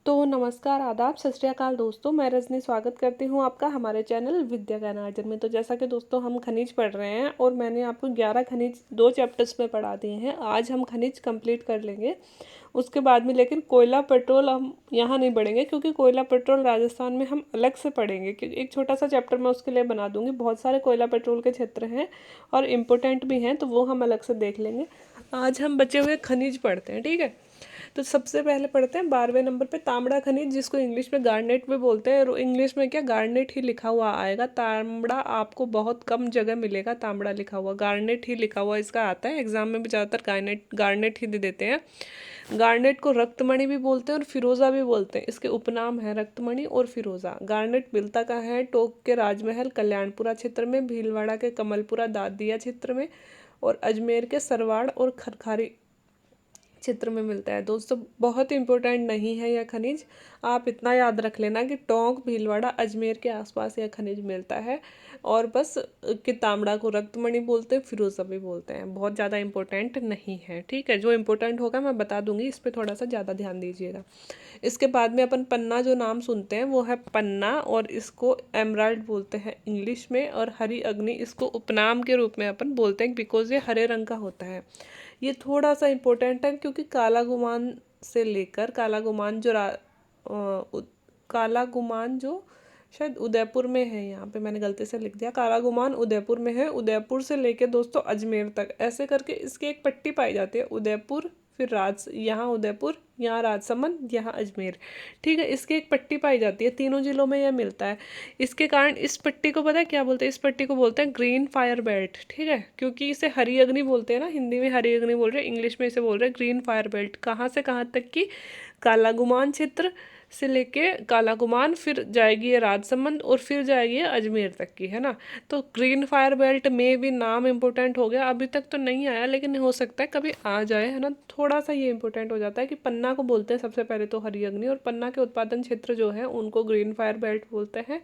तो नमस्कार, आदाब, सत श्री अकाल दोस्तों। मैं रजनी स्वागत करती हूँ आपका हमारे चैनल विद्या ज्ञानार्जन में। तो जैसा कि दोस्तों हम खनिज पढ़ रहे हैं और मैंने आपको 11 खनिज 2 चैप्टर्स में पढ़ा दिए हैं। आज हम खनिज कंप्लीट कर लेंगे उसके बाद में, लेकिन कोयला पेट्रोल हम यहाँ नहीं पढ़ेंगे क्योंकि कोयला पेट्रोल राजस्थान में हम अलग से पढ़ेंगे। क्योंकि एक छोटा सा चैप्टर मैं उसके लिए बना दूंगी। बहुत सारे कोयला पेट्रोल के क्षेत्र हैं और इम्पोर्टेंट भी हैं, तो वो हम अलग से देख लेंगे। आज हम बचे हुए खनिज पढ़ते हैं, ठीक है। तो सबसे पहले पढ़ते हैं 12वें नंबर पे तांबड़ा खनिज, जिसको इंग्लिश में गार्नेट भी बोलते हैं। और इंग्लिश में क्या, गार्नेट ही लिखा हुआ आएगा। तांबड़ा आपको बहुत कम जगह मिलेगा, तांबड़ा लिखा हुआ, गार्नेट ही लिखा हुआ इसका आता है। एग्जाम में भी ज़्यादातर गार्नेट गार्नेट ही दे देते हैं। गार्नेट को रक्तमणि भी बोलते हैं और फिरोजा भी बोलते हैं। इसके उपनाम है रक्तमणि और फिरोजा। गार्नेट मिलता कहाँ है? टोंक के राजमहल कल्याणपुरा क्षेत्र में, भीलवाड़ा के कमलपुरा दादिया क्षेत्र में, और अजमेर के सरवाड़ और खरखारी क्षेत्र में मिलता है। दोस्तों बहुत इंपॉर्टेंट नहीं है यह खनिज, आप इतना याद रख लेना कि टोंक, भीलवाड़ा, अजमेर के आसपास यह खनिज मिलता है। और बस कि तांबड़ा को रक्तमणि बोलते हैं, फिरोजा भी बोलते हैं। बहुत ज़्यादा इंपॉर्टेंट नहीं है, ठीक है। जो इंपॉर्टेंट होगा मैं बता दूंगी, इस पर थोड़ा सा ज़्यादा ध्यान दीजिएगा। इसके बाद में अपन पन्ना जो नाम सुनते हैं वो है पन्ना, और इसको एमराल्ड बोलते हैं इंग्लिश में। और हरी अग्नि इसको उपनाम के रूप में अपन बोलते हैं बिकॉज ये हरे रंग का होता है। ये थोड़ा सा इम्पोर्टेंट है क्योंकि काला गुमान से लेकर काला गुमान जो काला गुमान जो शायद उदयपुर में है, यहाँ पे मैंने गलती से लिख दिया, काला गुमान उदयपुर में है। उदयपुर से लेके दोस्तों अजमेर तक ऐसे करके इसकी एक पट्टी पाई जाती है। उदयपुर, फिर यहाँ उदयपुर, यहाँ राजसमंद, यहाँ अजमेर, ठीक है। इसकी एक पट्टी पाई जाती है, तीनों जिलों में यह मिलता है। इसके कारण इस पट्टी को पता है क्या बोलते हैं? इस पट्टी को बोलते हैं ग्रीन फायर बेल्ट, ठीक है। क्योंकि इसे हरी अग्नि बोलते हैं ना, हिंदी में हरी अग्नि बोल रहे हैं, इंग्लिश में इसे बोल रहे हैं ग्रीन फायर बेल्ट। कहाँ से कहाँ तक की? काला गुमान क्षेत्र से लेके काला गुमान, फिर जाएगी ये राजसमंद, और फिर जाएगी ये अजमेर तक की, है ना। तो ग्रीन फायर बेल्ट में भी नाम इम्पोर्टेंट हो गया। अभी तक तो नहीं आया लेकिन हो सकता है कभी आ जाए, है ना। थोड़ा सा ये इंपॉर्टेंट हो जाता है कि पन्ना को बोलते हैं सबसे पहले तो हरी अग्नि, और पन्ना के उत्पादन क्षेत्र जो है उनको ग्रीन फायर बेल्ट बोलते हैं।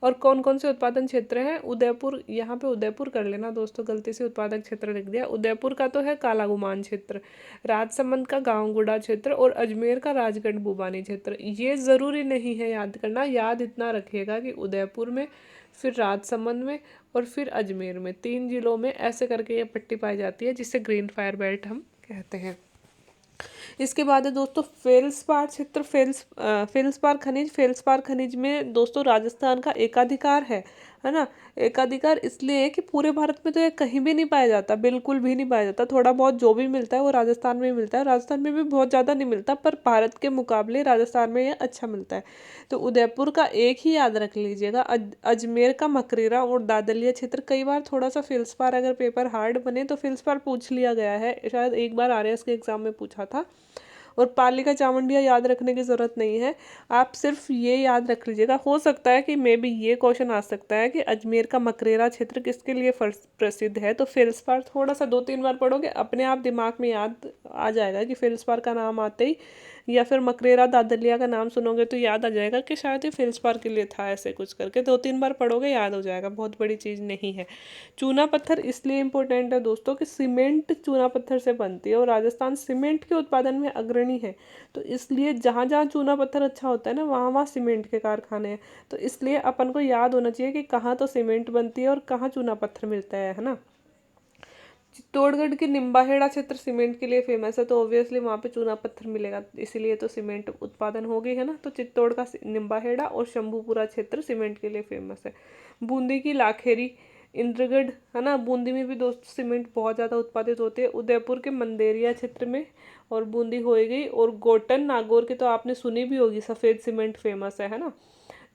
और कौन कौन से उत्पादन क्षेत्र हैं? उदयपुर, यहाँ पे उदयपुर कर लेना दोस्तों, गलती से उत्पादक क्षेत्र लिख दिया। उदयपुर का तो है काला गुमान क्षेत्र, राजसमंद का गांवगुड़ा क्षेत्र, और अजमेर का राजगढ़ बुबानी क्षेत्र। ये ज़रूरी नहीं है याद करना, याद इतना रखिएगा कि उदयपुर में, फिर राजसमंद में, और फिर अजमेर में, 3 जिलों में ऐसे करके ये पट्टी पाई जाती है, जिसे ग्रीन फायर बेल्ट हम कहते हैं। इसके बाद है दोस्तों फेल्सपार क्षेत्र। फेल्सपार खनिज। फेल्सपार खनिज में दोस्तों राजस्थान का एकाधिकार है ना। एकाधिकार इसलिए कि पूरे भारत में तो ये कहीं भी नहीं पाया जाता, बिल्कुल भी नहीं पाया जाता। थोड़ा बहुत जो भी मिलता है वो राजस्थान में मिलता है। राजस्थान में भी बहुत ज़्यादा नहीं मिलता, पर भारत के मुकाबले राजस्थान में ये अच्छा मिलता है। तो उदयपुर का एक ही याद रख लीजिएगा। अजमेर का मकरेरा और दादलिया क्षेत्र। कई बार थोड़ा सा फेल्सपार अगर पेपर हार्ड बने तो फेल्सपार पूछ लिया गया है, शायद एक बार आरएएस के एग्जाम में पूछा था। और पालिका चामुंडिया याद रखने की ज़रूरत नहीं है, आप सिर्फ ये याद रख लीजिएगा। हो सकता है कि मे बी ये क्वेश्चन आ सकता है कि अजमेर का मकरेरा क्षेत्र किसके लिए प्रसिद्ध है। तो फेल्सपार थोड़ा सा 2-3 बार पढ़ोगे अपने आप दिमाग में याद आ जाएगा कि फेल्सपार का नाम आते ही, या फिर मकरेरा दादलिया का नाम सुनोगे तो याद आ जाएगा कि शायद ये फेल्सपार के लिए था। ऐसे कुछ करके 2-3 बार पढ़ोगे याद हो जाएगा, बहुत बड़ी चीज़ नहीं है। चूना पत्थर इसलिए इम्पोर्टेंट है दोस्तों कि सीमेंट चूना पत्थर से बनती है, और राजस्थान सीमेंट के उत्पादन में अग्रणी है। तो इसलिए जहाँ जहाँ चूना पत्थर अच्छा होता है ना, वहाँ वहाँ सीमेंट के कारखाने हैं। तो इसलिए अपन को याद होना चाहिए कि कहाँ तो सीमेंट बनती है और कहाँ चूना पत्थर मिलता है ना। चित्तौड़गढ़ के निम्बाहेड़ा क्षेत्र सीमेंट के लिए फेमस है, तो ऑब्वियसली वहाँ पे चूना पत्थर मिलेगा, इसीलिए तो सीमेंट उत्पादन हो गई, है ना। तो चित्तौड़ का निम्बाहेड़ा और शंभूपुरा क्षेत्र सीमेंट के लिए फेमस है। बूंदी की लाखेरी, इंद्रगढ़, है ना। बूंदी में भी दोस्तों सीमेंट बहुत ज़्यादा उत्पादित होते हैं। उदयपुर के मंदेरिया क्षेत्र में, और बूंदी हो गई। और गोटन नागौर की तो आपने सुनी भी होगी, सफ़ेद सीमेंट फेमस है ना।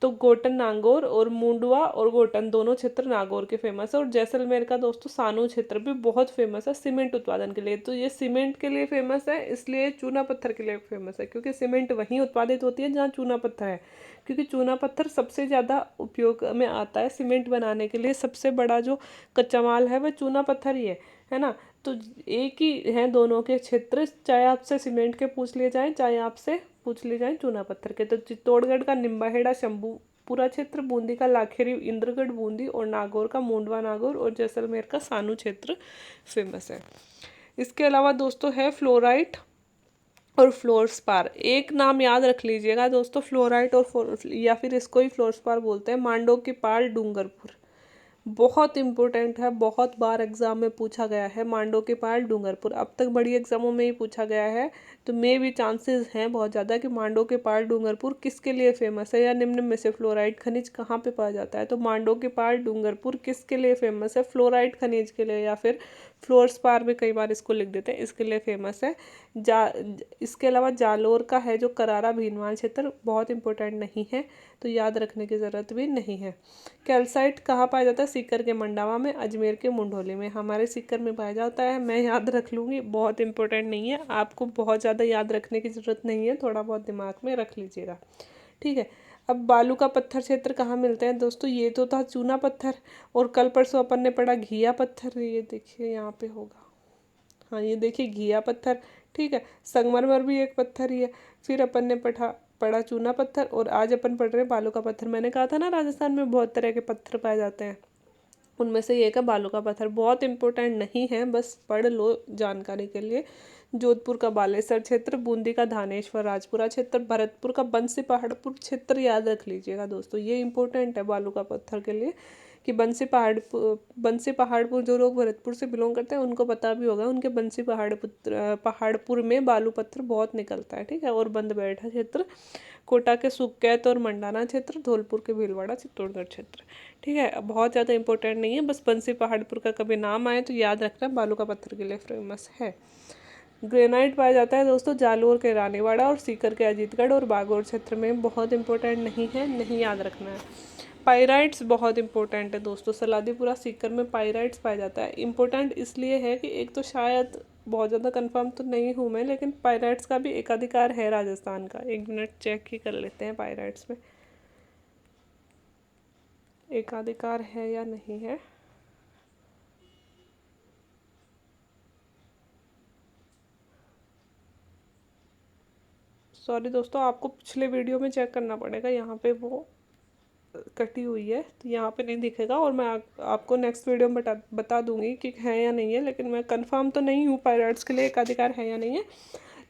तो गोटन नागौर और मुंडवा और गोटन दोनों क्षेत्र नागौर के फेमस है। और जैसलमेर का दोस्तों सानू क्षेत्र भी बहुत फेमस है सीमेंट उत्पादन के लिए। तो ये सीमेंट के लिए फेमस है, इसलिए चूना पत्थर के लिए फेमस है, क्योंकि सीमेंट वहीं उत्पादित होती है जहाँ चूना पत्थर है। क्योंकि चूना पत्थर सबसे ज़्यादा उपयोग में आता है सीमेंट बनाने के लिए। सबसे बड़ा जो कच्चा माल है वह चूना पत्थर ही है ना। तो एक ही है दोनों के क्षेत्र, चाहे आपसे सीमेंट के पूछ लिए जाएं, चाहे आपसे पूछ लिए जाएं चूना पत्थर के। तो चित्तौड़गढ़ का निम्बाहेड़ा शंभूपुरा क्षेत्र, बूंदी का लाखेरी, इंद्रगढ़ बूंदी, और नागौर का मुंडवा नागौर, और जैसलमेर का सानू क्षेत्र फेमस है। इसके अलावा दोस्तों है फ्लोराइट और फ्लोरस्पार, एक नाम याद रख लीजिएगा दोस्तों, फ्लोराइट और या फिर इसको ही फ्लोरस्पार बोलते हैं, मांडो की पाल डूंगरपुर। बहुत इंपॉर्टेंट है, बहुत बार एग्जाम में पूछा गया है, मांडो के पाल डूंगरपुर, अब तक बड़ी एग्जामों में ही पूछा गया है। तो मे भी चांसेस हैं बहुत ज़्यादा कि मांडो के पाल डूंगरपुर किसके लिए फेमस है, या निम्न में से फ्लोराइड खनिज कहाँ पे पाया जाता है। तो मांडो के पाल डूंगरपुर किसके लिए फेमस है, फ्लोराइड खनिज के लिए, या फिर फ्लोरस्पार भी कई बार इसको लिख देते हैं, इसके लिए फेमस है। इसके अलावा जालोर का है जो करारा भीनवाल क्षेत्र, बहुत इंपॉर्टेंट नहीं है, तो याद रखने की ज़रूरत भी नहीं है। कैल्साइट कहाँ पाया जाता है, सीकर के मंडावा में, अजमेर के मुंडोली में, हमारे सीकर में पाया जाता है। मैं याद रख लूँगी, बहुत इंपॉर्टेंट नहीं है, आपको बहुत ज़्यादा याद रखने की ज़रूरत नहीं है, थोड़ा बहुत दिमाग में रख लीजिएगा, ठीक है। अब बालू का पत्थर क्षेत्र कहाँ मिलते हैं दोस्तों, ये तो था चूना पत्थर, और कल परसों अपन ने पढ़ा घिया पत्थर, ये देखिए यहाँ पे होगा, हाँ ये देखिए घिया पत्थर, ठीक है। संगमरमर भी एक पत्थर ही है। फिर अपन ने पढ़ा चूना पत्थर, और आज अपन पढ़ रहे हैं बालू का पत्थर। मैंने कहा था ना राजस्थान में बहुत तरह के पत्थर पाए जाते हैं, उनमें से एक है बालू का पत्थर, बहुत इंपॉर्टेंट नहीं है, बस पढ़ लो जानकारी के लिए। जोधपुर का बालेसर क्षेत्र, बूंदी का धानेश्वर राजपुरा क्षेत्र, भरतपुर का बंसी पहाड़पुर क्षेत्र याद रख लीजिएगा दोस्तों, ये इंपॉर्टेंट है बालू का पत्थर के लिए, कि बंसी पहाड़पुर जो लोग भरतपुर से बिलोंग करते हैं उनको पता भी होगा, उनके बंसी पहाड़पुर में बालू पत्थर बहुत निकलता है, ठीक है। और बंद बैठा क्षेत्र, कोटा के सुक्कैत और मंडाना क्षेत्र, धौलपुर के भीलवाड़ा चित्तौड़गढ़ क्षेत्र, ठीक है। बहुत ज़्यादा इंपॉर्टेंट नहीं है, बस बंसी पहाड़पुर का कभी नाम आए तो याद रखना, बालू का पत्थर के लिए फेमस है। ग्रेनाइट पाया जाता है दोस्तों जालोर के रानीवाड़ा और सीकर के अजीतगढ़ और बागौर क्षेत्र में, बहुत इंपॉर्टेंट नहीं है, नहीं याद रखना है। पाइराइट्स बहुत इंपॉर्टेंट है दोस्तों, सलादीपुरा सीकर में पाइराइट्स पाया जाता है। इंपॉर्टेंट इसलिए है कि एक तो शायद बहुत ज़्यादा कंफर्म तो नहीं हूँ मैं, लेकिन पाइराइट्स का भी एकाधिकार है राजस्थान का, एक मिनट चेक ही कर लेते हैं पाइराइट्स में एकाधिकार है या नहीं है। सॉरी दोस्तों, आपको पिछले वीडियो में चेक करना पड़ेगा, यहाँ पे वो कटी हुई है तो यहाँ पे नहीं दिखेगा, और मैं आपको नेक्स्ट वीडियो में बता दूंगी कि है या नहीं है, लेकिन मैं कंफर्म तो नहीं हूँ पायराइट्स के लिए एकाधिकार है या नहीं है।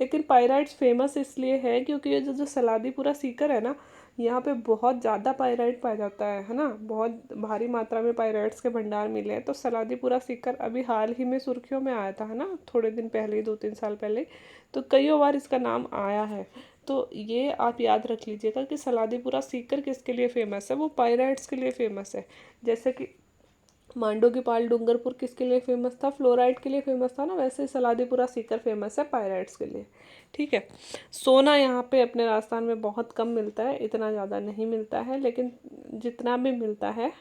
लेकिन पायराइट्स फेमस इसलिए है क्योंकि ये जो सलादीपुरा सीकर है ना, यहाँ पे बहुत ज़्यादा पायराइट पाया जाता है ना, बहुत भारी मात्रा में पायराइट्स के भंडार मिले हैं। तो सलादीपुरा सीकर अभी हाल ही में सुर्खियों में आया था, है ना, थोड़े दिन पहले, 2-3 साल पहले, तो कई बार इसका नाम आया है। तो ये आप याद रख लीजिएगा कि सलादीपुरा सीकर किसके लिए फेमस है, वो पायराइट्स के लिए फेमस है। जैसे कि मांडो की पाल डूंगरपुर किसके लिए फेमस था, फ्लोराइड के लिए फेमस था ना, वैसे सलादीपुरा सीकर फेमस है पायराइट्स के लिए, ठीक है। सोना यहाँ पे अपने राजस्थान में बहुत कम मिलता है, इतना ज़्यादा नहीं मिलता है, लेकिन जितना भी मिलता है,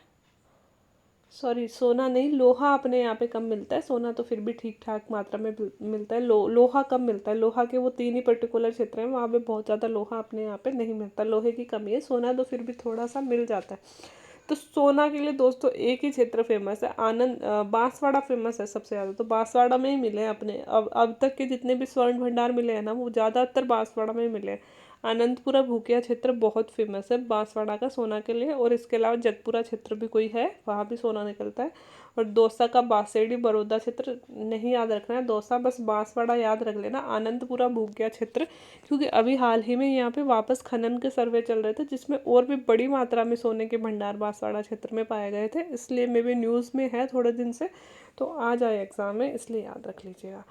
सॉरी सोना नहीं, लोहा अपने यहाँ पे कम मिलता है, सोना तो फिर भी ठीक ठाक मात्रा में मिलता है। लोहा कम मिलता है, लोहा के वो 3 ही पर्टिकुलर क्षेत्र हैं वहाँ पे बहुत ज़्यादा लोहा अपने यहाँ पे नहीं मिलता, लोहे की कमी है। सोना तो फिर भी थोड़ा सा मिल जाता है। तो सोना के लिए दोस्तों एक ही क्षेत्र फेमस है, आनंद बांसवाड़ा फेमस है सबसे ज़्यादा, तो बांसवाड़ा में ही मिले हैं अपने, अब तक के जितने भी स्वर्ण भंडार मिले हैं ना, वो ज़्यादातर बांसवाड़ा में ही मिले हैं। आनंदपुरा भूकिया क्षेत्र बहुत फेमस है बांसवाड़ा का सोना के लिए, और इसके अलावा जगपुरा क्षेत्र भी कोई है, वहाँ भी सोना निकलता है। और दौसा का बासेड़ी बड़ौदा क्षेत्र नहीं याद रखना है, दौसा बस बांसवाड़ा याद रख लेना। आनंदपुरा भूकिया क्षेत्र, क्योंकि अभी हाल ही में यहाँ पे वापस खनन के सर्वे चल रहे थे, जिसमें और भी बड़ी मात्रा में सोने के भंडार बांसवाड़ा क्षेत्र में पाए गए थे, इसलिए मे भी न्यूज़ में है थोड़े दिन से, तो आ जाए एग्ज़ाम में, इसलिए याद रख लीजिएगा।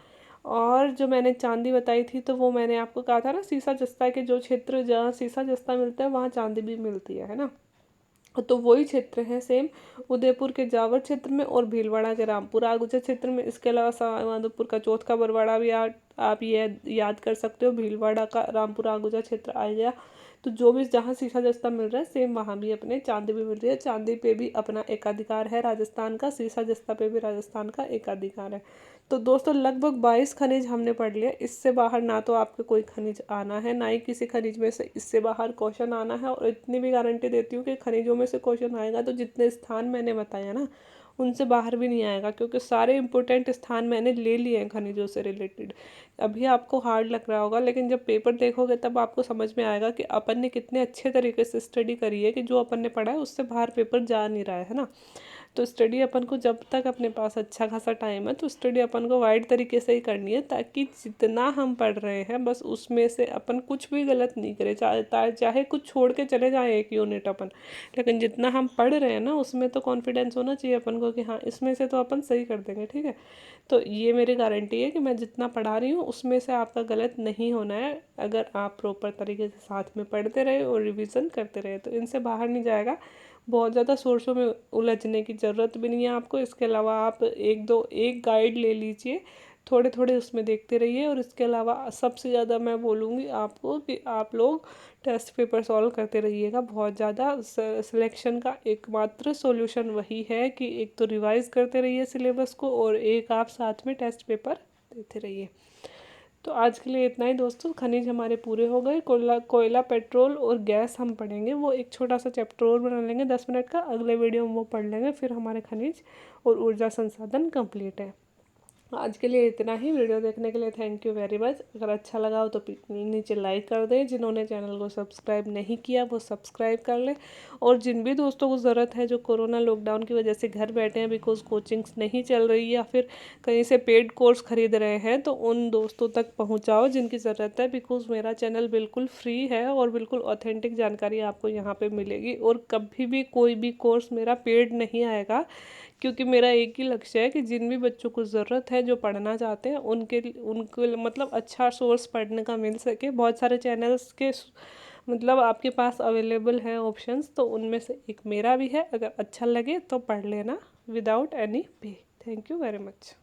और जो मैंने चांदी बताई थी, तो वो मैंने आपको कहा था ना, सीसा जस्ता के जो क्षेत्र जहाँ सीसा जस्ता मिलता है वहाँ चांदी भी मिलती है ना, तो वही क्षेत्र है सेम, उदयपुर के जावर क्षेत्र में और भीलवाड़ा के रामपुरा आगुचा क्षेत्र में। इसके अलावा माधोपुर का चौथ का बरवाड़ा भी आप ये याद कर सकते हो, भीलवाड़ा का रामपुरा आगुचा क्षेत्र आ गया। तो जो भी जहाँ सीसा जस्ता मिल रहा है सेम वहाँ भी अपने चांदी भी मिल रही है, चांदी पे भी अपना एकाधिकार है राजस्थान का, सीसा जस्ता पे भी राजस्थान का एकाधिकार है। तो दोस्तों लगभग 22 खनिज हमने पढ़ लिए, इससे बाहर ना तो आपके कोई खनिज आना है, ना ही किसी खनिज में से इससे बाहर क्वेश्चन आना है। और इतनी भी गारंटी देती हूँ कि खनिजों में से क्वेश्चन आएगा तो जितने स्थान मैंने बताया ना, उनसे बाहर भी नहीं आएगा, क्योंकि सारे इंपॉर्टेंट स्थान मैंने ले लिए हैं खनिजों से रिलेटेड। अभी आपको हार्ड लग रहा होगा, लेकिन जब पेपर देखोगे तब आपको समझ में आएगा कि अपन ने कितने अच्छे तरीके से स्टडी करी है, कि जो अपन ने पढ़ा है उससे बाहर पेपर जा नहीं रहा है ना। तो स्टडी अपन को जब तक अपने पास अच्छा खासा टाइम है तो स्टडी अपन को वाइड तरीके से ही करनी है, ताकि जितना हम पढ़ रहे हैं बस उसमें से अपन कुछ भी गलत नहीं करें, चाहे कुछ छोड़ के चले जाएं एक यूनिट अपन, लेकिन जितना हम पढ़ रहे हैं ना उसमें तो कॉन्फिडेंस होना चाहिए अपन को कि हाँ इसमें से तो अपन सही कर देंगे, ठीक है। तो ये मेरी गारंटी है कि मैं जितना पढ़ा रही हूँ उसमें से आपका गलत नहीं होना है, अगर आप प्रॉपर तरीके से साथ में पढ़ते रहे और रिवीजन करते रहे तो इनसे बाहर नहीं जाएगा। बहुत ज़्यादा सोर्सों में उलझने की ज़रूरत भी नहीं है आपको। इसके अलावा आप एक गाइड ले लीजिए, थोड़े थोड़े उसमें देखते रहिए, और इसके अलावा सबसे ज़्यादा मैं बोलूँगी आपको कि आप लोग टेस्ट पेपर सॉल्व करते रहिएगा बहुत ज़्यादा। सिलेक्शन का एकमात्र सॉल्यूशन वही है कि एक तो रिवाइज करते रहिए सिलेबस को, और एक आप साथ में टेस्ट पेपर देते रहिए। तो आज के लिए इतना ही दोस्तों, खनिज हमारे पूरे हो गए। कोयला पेट्रोल और गैस हम पढ़ेंगे, वो एक छोटा सा चैप्टर और बना लेंगे 10 मिनट का, अगले वीडियो में वो पढ़ लेंगे, फिर हमारे खनिज और ऊर्जा संसाधन कंप्लीट है। आज के लिए इतना ही। वीडियो देखने के लिए थैंक यू वेरी मच। अगर अच्छा लगा हो तो नीचे लाइक कर दें, जिन्होंने चैनल को सब्सक्राइब नहीं किया वो सब्सक्राइब कर लें, और जिन भी दोस्तों को ज़रूरत है जो कोरोना लॉकडाउन की वजह से घर बैठे हैं बिकॉज कोचिंग्स नहीं चल रही या फिर कहीं से पेड कोर्स खरीद रहे हैं, तो उन दोस्तों तक पहुँचाओ जिनकी ज़रूरत है, बिकॉज मेरा चैनल बिल्कुल फ्री है और बिल्कुल ऑथेंटिक जानकारी आपको यहाँ पर मिलेगी, और कभी भी कोई भी कोर्स मेरा पेड नहीं आएगा, क्योंकि मेरा एक ही लक्ष्य है कि जिन भी बच्चों को ज़रूरत है जो पढ़ना चाहते हैं उनको मतलब अच्छा सोर्स पढ़ने का मिल सके। बहुत सारे चैनल्स के मतलब आपके पास अवेलेबल हैं ऑप्शंस, तो उनमें से एक मेरा भी है, अगर अच्छा लगे तो पढ़ लेना विदाउट एनी पे। Thank you very much.